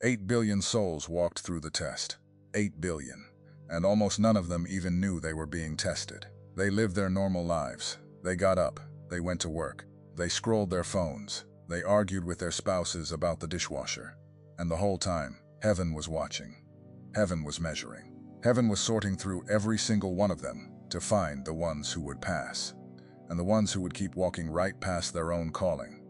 8 billion souls walked through the test. 8 billion. And almost none of them even knew they were being tested. They lived their normal lives. They got up. They went to work. They scrolled their phones. They argued with their spouses about the dishwasher. And the whole time, heaven was watching. Heaven was measuring. Heaven was sorting through every single one of them to find the ones who would pass, and the ones who would keep walking right past their own calling,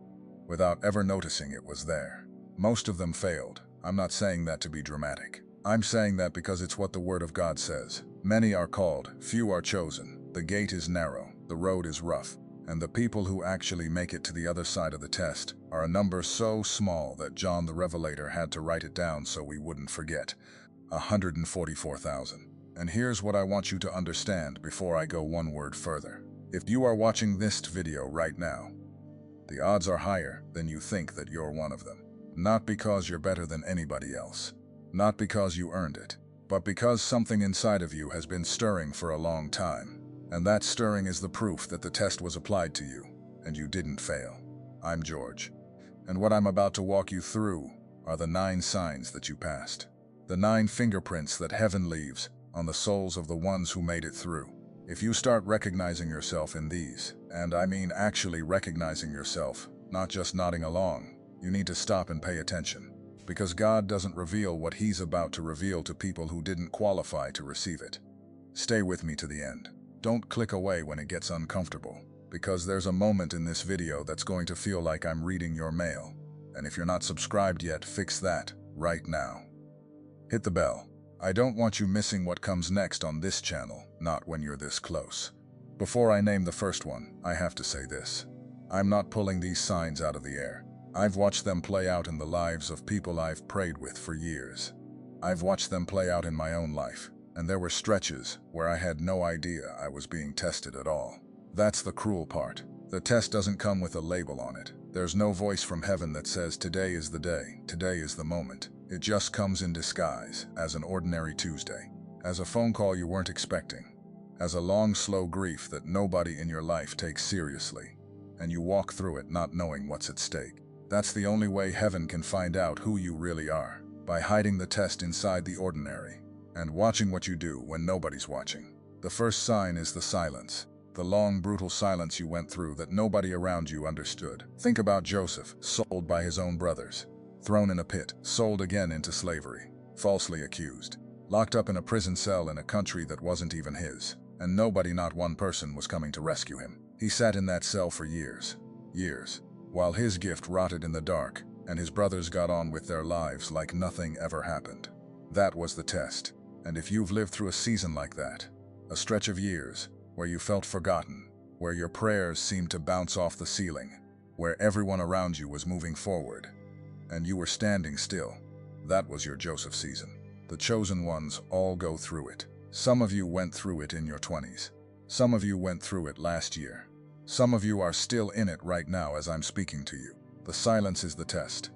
without ever noticing it was there. Most of them failed. I'm not saying that to be dramatic. I'm saying that because it's what the Word of God says. Many are called, few are chosen. The gate is narrow, the road is rough, and the people who actually make it to the other side of the test are a number so small that John the Revelator had to write it down so we wouldn't forget. 144,000. And here's what I want you to understand before I go one word further. If you are watching this video right now, the odds are higher than you think that you're one of them. Not because you're better than anybody else, not because you earned it, but because something inside of you has been stirring for a long time. And that stirring is the proof that the test was applied to you, and you didn't fail. I'm George, and what I'm about to walk you through are the 9 signs that you passed. The 9 fingerprints that heaven leaves on the souls of the ones who made it through. If you start recognizing yourself in these, and I mean actually recognizing yourself, not just nodding along, you need to stop and pay attention. Because God doesn't reveal what He's about to reveal to people who didn't qualify to receive it. Stay with me to the end. Don't click away when it gets uncomfortable, because there's a moment in this video that's going to feel like I'm reading your mail. And if you're not subscribed yet, fix that right now. Hit the bell. I don't want you missing what comes next on this channel, not when you're this close. Before I name the first one, I have to say this. I'm not pulling these signs out of the air. I've watched them play out in the lives of people I've prayed with for years. I've watched them play out in my own life, and there were stretches where I had no idea I was being tested at all. That's the cruel part. The test doesn't come with a label on it. There's no voice from heaven that says today is the day, today is the moment. It just comes in disguise, as an ordinary Tuesday, as a phone call you weren't expecting, as a long, slow grief that nobody in your life takes seriously, and you walk through it not knowing what's at stake. That's the only way heaven can find out who you really are, by hiding the test inside the ordinary, and watching what you do when nobody's watching. The first sign is the silence. The long, brutal silence you went through that nobody around you understood. Think about Joseph, sold by his own brothers, thrown in a pit, sold again into slavery, falsely accused, locked up in a prison cell in a country that wasn't even his, and nobody, not one person, was coming to rescue him. He sat in that cell for years, while his gift rotted in the dark, and his brothers got on with their lives like nothing ever happened. That was the test. And if you've lived through a season like that, a stretch of years, where you felt forgotten, where your prayers seemed to bounce off the ceiling, where everyone around you was moving forward, and you were standing still, that was your Joseph season. The chosen ones all go through it. Some of you went through it in your 20s. Some of you went through it last year. Some of you are still in it right now as I'm speaking to you. The silence is the test,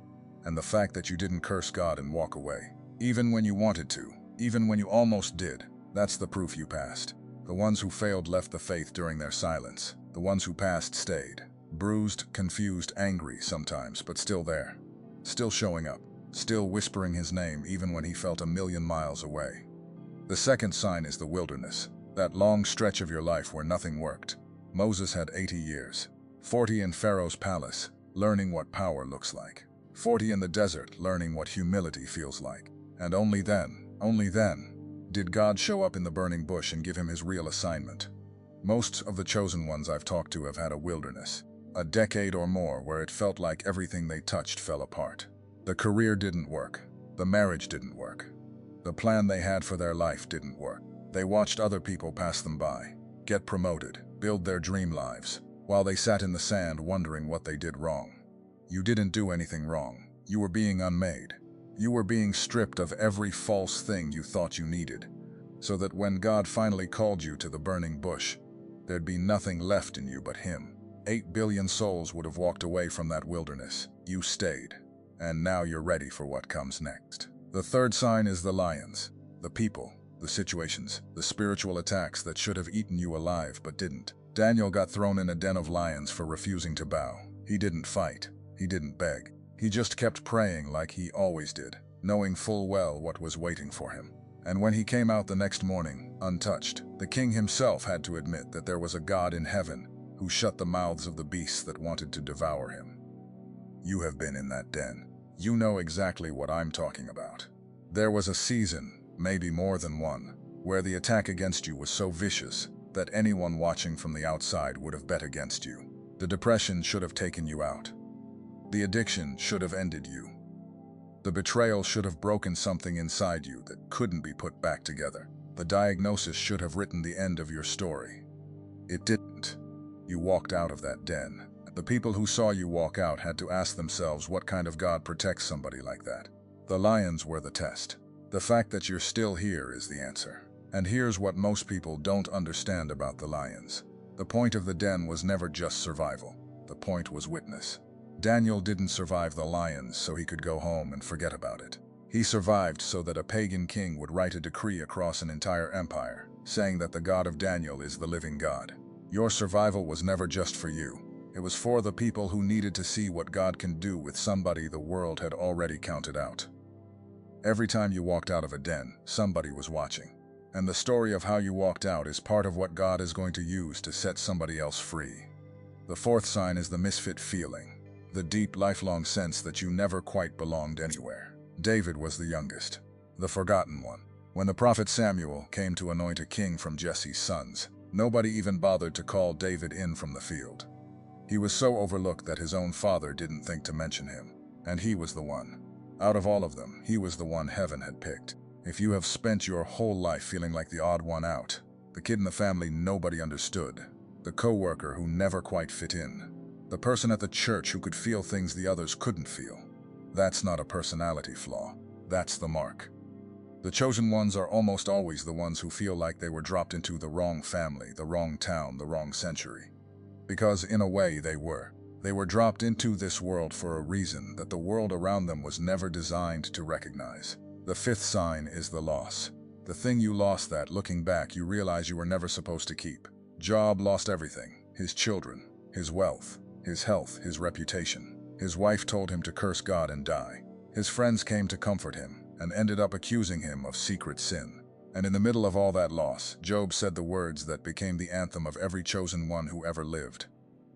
and the fact that you didn't curse God and walk away, even when you wanted to, even when you almost did, that's the proof you passed. The ones who failed left the faith during their silence. The ones who passed stayed, bruised, confused, angry sometimes, but still there, still showing up, still whispering His name even when He felt a million miles away. The second sign is the wilderness, that long stretch of your life where nothing worked. Moses had 80 years, 40 in Pharaoh's palace, learning what power looks like, 40 in the desert, learning what humility feels like. And only then, did God show up in the burning bush and give him his real assignment. Most of the chosen ones I've talked to have had a wilderness, a decade or more where it felt like everything they touched fell apart. The career didn't work, the marriage didn't work, the plan they had for their life didn't work. They watched other people pass them by, get promoted, build their dream lives, while they sat in the sand wondering what they did wrong. You didn't do anything wrong. You were being unmade. You were being stripped of every false thing you thought you needed, so that when God finally called you to the burning bush, there'd be nothing left in you but Him. 8 billion souls would have walked away from that wilderness. You stayed, and now you're ready for what comes next. The third sign is the lions, the people, the situations, the spiritual attacks that should have eaten you alive but didn't. Daniel got thrown in a den of lions for refusing to bow. He didn't fight. He didn't beg. He just kept praying like he always did. knowing full well what was waiting for him. And when he came out the next morning, untouched, the king himself had to admit that there was a God in heaven who shut the mouths of the beasts that wanted to devour him. You have been in that den. You know exactly what I'm talking about. There was a season, maybe more than one, where the attack against you was so vicious that anyone watching from the outside would have bet against you. The depression should have taken you out. The addiction should have ended you. The betrayal should have broken something inside you that couldn't be put back together. The diagnosis should have written the end of your story. It didn't. You walked out of that den. The people who saw you walk out had to ask themselves what kind of God protects somebody like that. The lions were the test. The fact that you're still here is the answer. And here's what most people don't understand about the lions. The point of the den was never just survival. The point was witness. Daniel didn't survive the lions so he could go home and forget about it. He survived so that a pagan king would write a decree across an entire empire, saying that the God of Daniel is the living God. Your survival was never just for you. It was for the people who needed to see what God can do with somebody the world had already counted out. Every time you walked out of a den, somebody was watching. And the story of how you walked out is part of what God is going to use to set somebody else free. The fourth sign is the misfit feeling. The deep, lifelong sense that you never quite belonged anywhere. David was the youngest, the forgotten one. When the prophet Samuel came to anoint a king from Jesse's sons, nobody even bothered to call David in from the field. He was so overlooked that his own father didn't think to mention him, and he was the one. Out of all of them, he was the one heaven had picked. If you have spent your whole life feeling like the odd one out, the kid in the family nobody understood, the coworker who never quite fit in, the person at the church who could feel things the others couldn't feel. That's not a personality flaw. That's the mark. The chosen ones are almost always the ones who feel like they were dropped into the wrong family, the wrong town, the wrong century. Because in a way they were. They were dropped into this world for a reason that the world around them was never designed to recognize. The fifth sign is the loss. The thing you lost that, looking back, you realize you were never supposed to keep. Job lost everything. His children, his wealth, his health, his reputation. His wife told him to curse God and die. His friends came to comfort him and ended up accusing him of secret sin. And in the middle of all that loss, Job said the words that became the anthem of every chosen one who ever lived.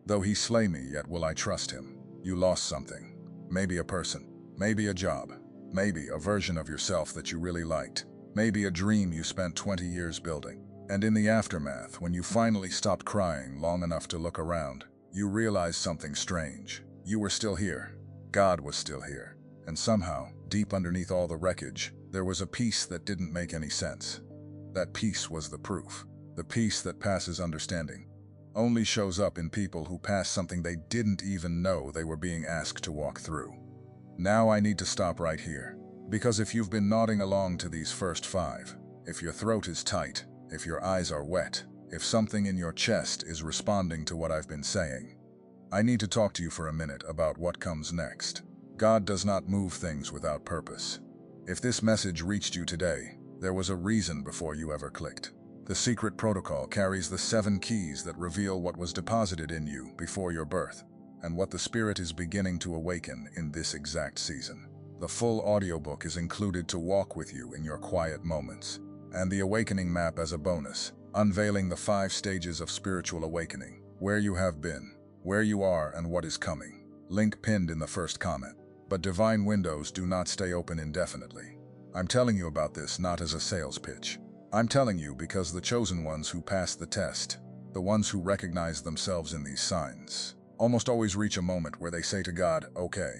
Though he slay me, yet will I trust him. You lost something. Maybe a person. Maybe a job. Maybe a version of yourself that you really liked. Maybe a dream you spent 20 years building. And in the aftermath, when you finally stopped crying long enough to look around, you realized something strange. You were still here. God was still here. And somehow, deep underneath all the wreckage, there was a peace that didn't make any sense. That peace was the proof. The peace that passes understanding. Only shows up in people who pass something they didn't even know they were being asked to walk through. Now I need to stop right here. Because if you've been nodding along to these first 5, if your throat is tight, if your eyes are wet, if something in your chest is responding to what I've been saying, I need to talk to you for a minute about what comes next. God does not move things without purpose. If this message reached you today, there was a reason before you ever clicked. The secret protocol carries the 7 keys that reveal what was deposited in you before your birth, and what the Spirit is beginning to awaken in this exact season. The full audiobook is included to walk with you in your quiet moments, and the awakening map as a bonus, unveiling the 5 stages of spiritual awakening, where you have been, where you are, and what is coming. Link pinned in the first comment. But divine windows do not stay open indefinitely. I'm telling you about this not as a sales pitch. I'm telling you because the chosen ones who pass the test, the ones who recognize themselves in these signs, almost always reach a moment where they say to God, okay,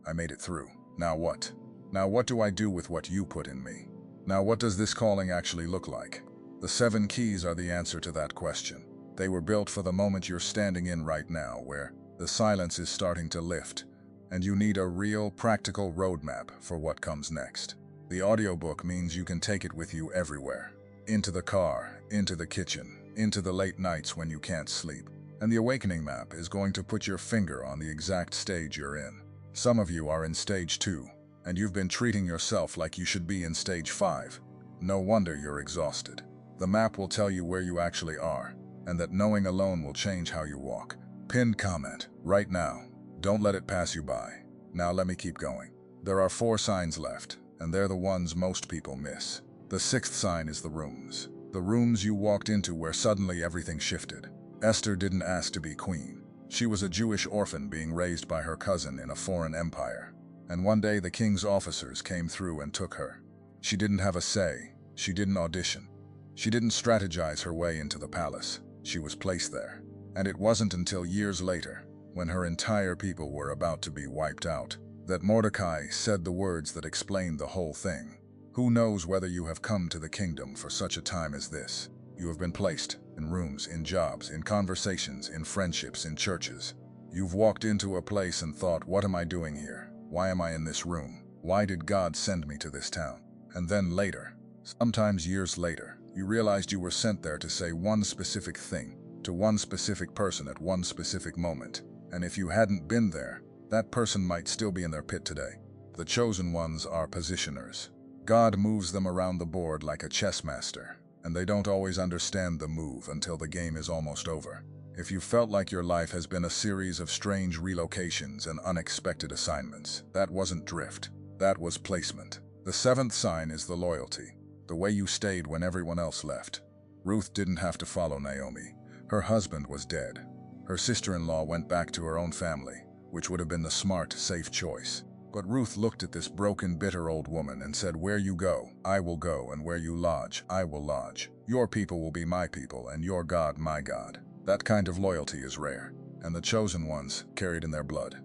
I made it through. Now what? Now what do I do with what you put in me? Now what does this calling actually look like? The 7 keys are the answer to that question. They were built for the moment you're standing in right now, where the silence is starting to lift, and you need a real, practical roadmap for what comes next. The audiobook means you can take it with you everywhere. Into the car, into the kitchen, into the late nights when you can't sleep. And the awakening map is going to put your finger on the exact stage you're in. Some of you are in stage 2, and you've been treating yourself like you should be in stage 5. No wonder you're exhausted. The map will tell you where you actually are, and that knowing alone will change how you walk. Pinned comment, right now. Don't let it pass you by. Now let me keep going. There are 4 signs left. and they're the ones most people miss. The sixth sign is the rooms. The rooms you walked into where suddenly everything shifted. Esther didn't ask to be queen. She was a Jewish orphan being raised by her cousin in a foreign empire. And one day the king's officers came through and took her. She didn't have a say. She didn't audition. She didn't strategize her way into the palace. She was placed there. And it wasn't until years later, when her entire people were about to be wiped out, that Mordecai said the words that explained the whole thing. Who knows whether you have come to the kingdom for such a time as this? You have been placed in rooms, in jobs, in conversations, in friendships, in churches. You've walked into a place and thought, what am I doing here? Why am I in this room? Why did God send me to this town? And then later, sometimes years later, you realized you were sent there to say one specific thing to one specific person at one specific moment. And if you hadn't been there, that person might still be in their pit today. The chosen ones are positioners. God moves them around the board like a chess master, and they don't always understand the move until the game is almost over. If you felt like your life has been a series of strange relocations and unexpected assignments, that wasn't drift. That was placement. The seventh sign is the loyalty, the way you stayed when everyone else left. Ruth didn't have to follow Naomi. Her husband was dead. Her sister-in-law went back to her own family, which would have been the smart, safe choice. But Ruth looked at this broken, bitter old woman and said, where you go, I will go, and where you lodge, I will lodge. Your people will be my people, and your God, my God. That kind of loyalty is rare, and the chosen ones carried in their blood.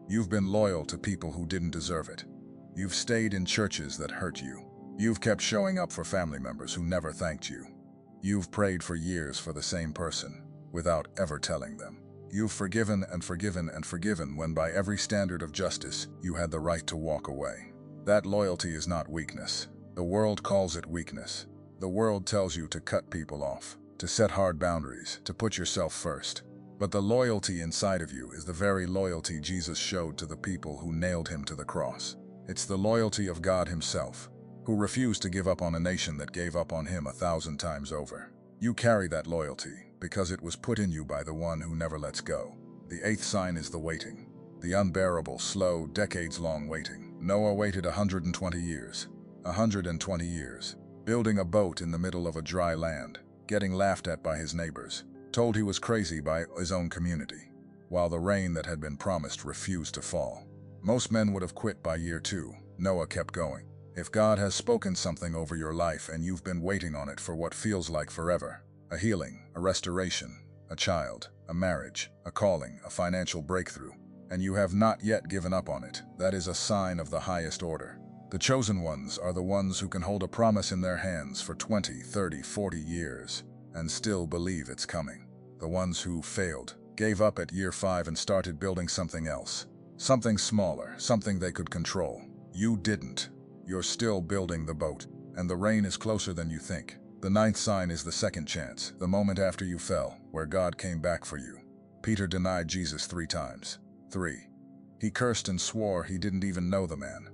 You've been loyal to people who didn't deserve it. You've stayed in churches that hurt you. You've kept showing up for family members who never thanked you. You've prayed for years for the same person, without ever telling them. You've forgiven and forgiven and forgiven when by every standard of justice, you had the right to walk away. That loyalty is not weakness. The world calls it weakness. The world tells you to cut people off, to set hard boundaries, to put yourself first. But the loyalty inside of you is the very loyalty Jesus showed to the people who nailed him to the cross. It's the loyalty of God himself, who refused to give up on a nation that gave up on him 1,000 times over. You carry that loyalty because it was put in you by the one who never lets go. The eighth sign is the waiting, the unbearable, slow, decades-long waiting. Noah waited 120 years. 120 years. Building a boat in the middle of a dry land, getting laughed at by his neighbors, told he was crazy by his own community, while the rain that had been promised refused to fall. Most men would have quit by year 2. Noah kept going. If God has spoken something over your life and you've been waiting on it for what feels like forever, a healing, a restoration, a child, a marriage, a calling, a financial breakthrough, and you have not yet given up on it, that is a sign of the highest order. The chosen ones are the ones who can hold a promise in their hands for 20, 30, 40 years and still believe it's coming. The ones who failed, gave up at year 5 and started building something else. Something smaller, something they could control. You didn't. You're still building the boat, and the rain is closer than you think. The ninth sign is the second chance, the moment after you fell, where God came back for you. Peter denied Jesus 3 times. 3. He cursed and swore he didn't even know the man,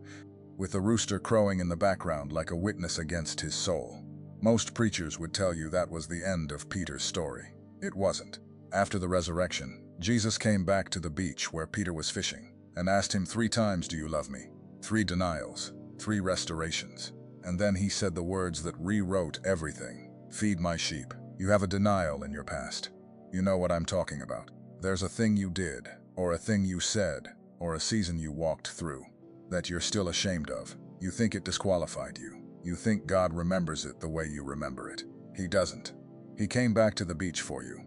with the rooster crowing in the background like a witness against his soul. Most preachers would tell you that was the end of Peter's story. It wasn't. After the resurrection, Jesus came back to the beach where Peter was fishing and asked him 3 times, "Do you love me?" 3 denials, 3 restorations. And then he said the words that rewrote everything. "Feed my sheep." You have a denial in your past. You know what I'm talking about. There's a thing you did, or a thing you said, or a season you walked through that you're still ashamed of. You think it disqualified you. You think God remembers it the way you remember it. He doesn't. He came back to the beach for you.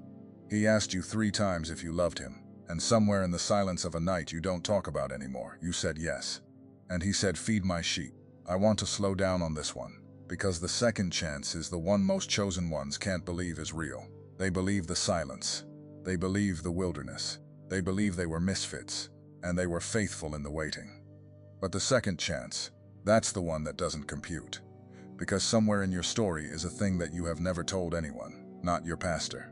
He asked you 3 times if you loved him, and somewhere in the silence of a night you don't talk about anymore, you said yes. And he said, "Feed my sheep." I want to slow down on this one, because the second chance is the one most chosen ones can't believe is real. They believe the silence. They believe the wilderness. They believe they were misfits, and they were faithful in the waiting. But the second chance, that's the one that doesn't compute. Because somewhere in your story is a thing that you have never told anyone, not your pastor,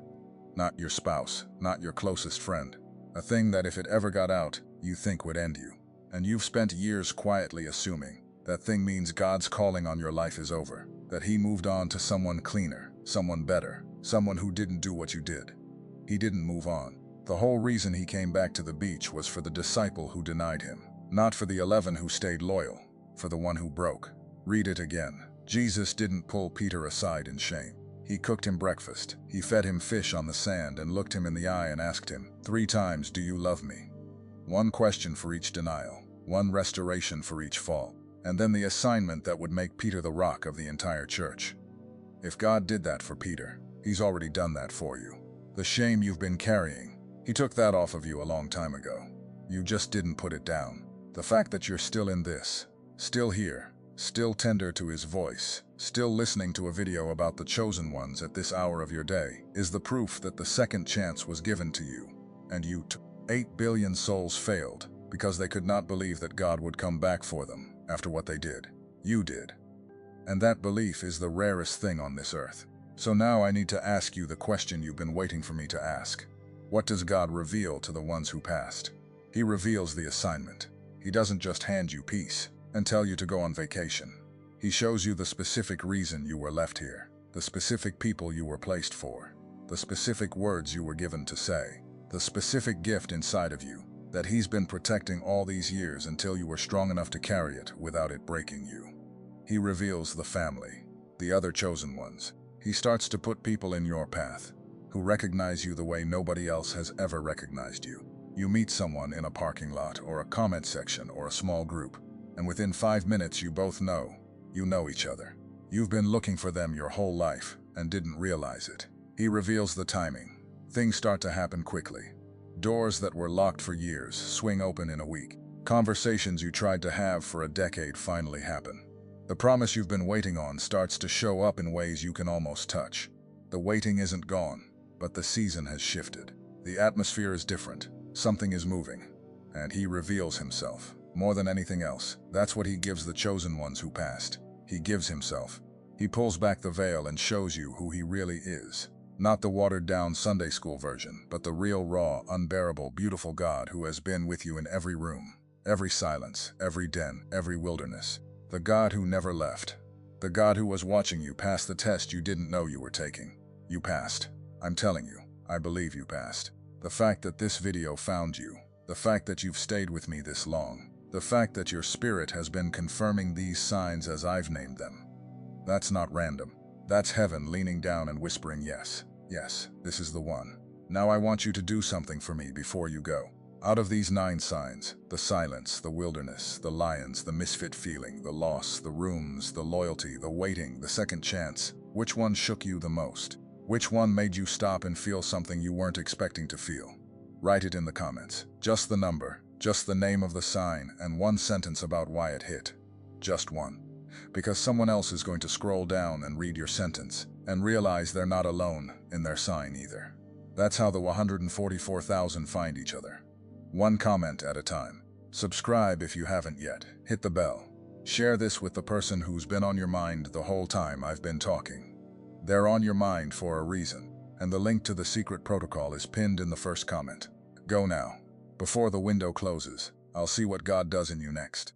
not your spouse, not your closest friend. A thing that if it ever got out, you think would end you. And you've spent years quietly assuming that thing means God's calling on your life is over, that he moved on to someone cleaner, someone better, someone who didn't do what you did. He didn't move on. The whole reason he came back to the beach was for the disciple who denied him, not for the 11 who stayed loyal. for the one who broke. Read it again. Jesus didn't pull Peter aside in shame. He cooked him breakfast. He fed him fish on the sand and looked him in the eye and asked him, 3 times, "Do you love me?" One question for each denial, one restoration for each fall, and then the assignment that would make Peter the rock of the entire church. If God did that for Peter, He's already done that for you. The shame you've been carrying, He took that off of you a long time ago. You just didn't put it down. The fact that you're still in this, still here, still tender to His voice, still listening to a video about the chosen ones at this hour of your day, is the proof that the second chance was given to you, and you 8 billion souls failed because they could not believe that God would come back for them after what they did. You did. And that belief is the rarest thing on this earth. So now I need to ask you the question you've been waiting for me to ask. What does God reveal to the ones who passed? He reveals the assignment. He doesn't just hand you peace and tell you to go on vacation. He shows you the specific reason you were left here, the specific people you were placed for, the specific words you were given to say, the specific gift inside of you that He's been protecting all these years until you were strong enough to carry it without it breaking you. He reveals the family, the other chosen ones. He starts to put people in your path who recognize you the way nobody else has ever recognized you. You meet someone in a parking lot or a comment section or a small group, and within 5 minutes you both know each other. You've been looking for them your whole life and didn't realize it. He reveals the timing. Things start to happen quickly. Doors that were locked for years swing open in a week. Conversations you tried to have for a decade finally happen. The promise you've been waiting on starts to show up in ways you can almost touch. The waiting isn't gone, but the season has shifted. The atmosphere is different. Something is moving, and He reveals Himself. More than anything else, that's what He gives the chosen ones who passed. He gives Himself. He pulls back the veil and shows you who He really is. Not the watered-down Sunday school version, but the real, raw, unbearable, beautiful God who has been with you in every room, every silence, every den, every wilderness. The God who never left. The God who was watching you pass the test you didn't know you were taking. You passed. I'm telling you, I believe you passed. The fact that this video found you, the fact that you've stayed with me this long, the fact that your spirit has been confirming these signs as I've named them. That's not random. That's heaven leaning down and whispering, yes, yes, this is the one. Now I want you to do something for me before you go. Out of these 9 signs, the silence, the wilderness, the lions, the misfit feeling, the loss, the rooms, the loyalty, the waiting, the second chance, which one shook you the most? Which one made you stop and feel something you weren't expecting to feel? Write it in the comments. Just the number, just the name of the sign, and 1 sentence about why it hit. Just one. Because someone else is going to scroll down and read your sentence and realize they're not alone in their sign either. That's how the 144,000 find each other. 1 comment at a time. Subscribe if you haven't yet. Hit the bell. Share this with the person who's been on your mind the whole time I've been talking. They're on your mind for a reason, and the link to the secret protocol is pinned in the first comment. Go now. Before the window closes, I'll see what God does in you next.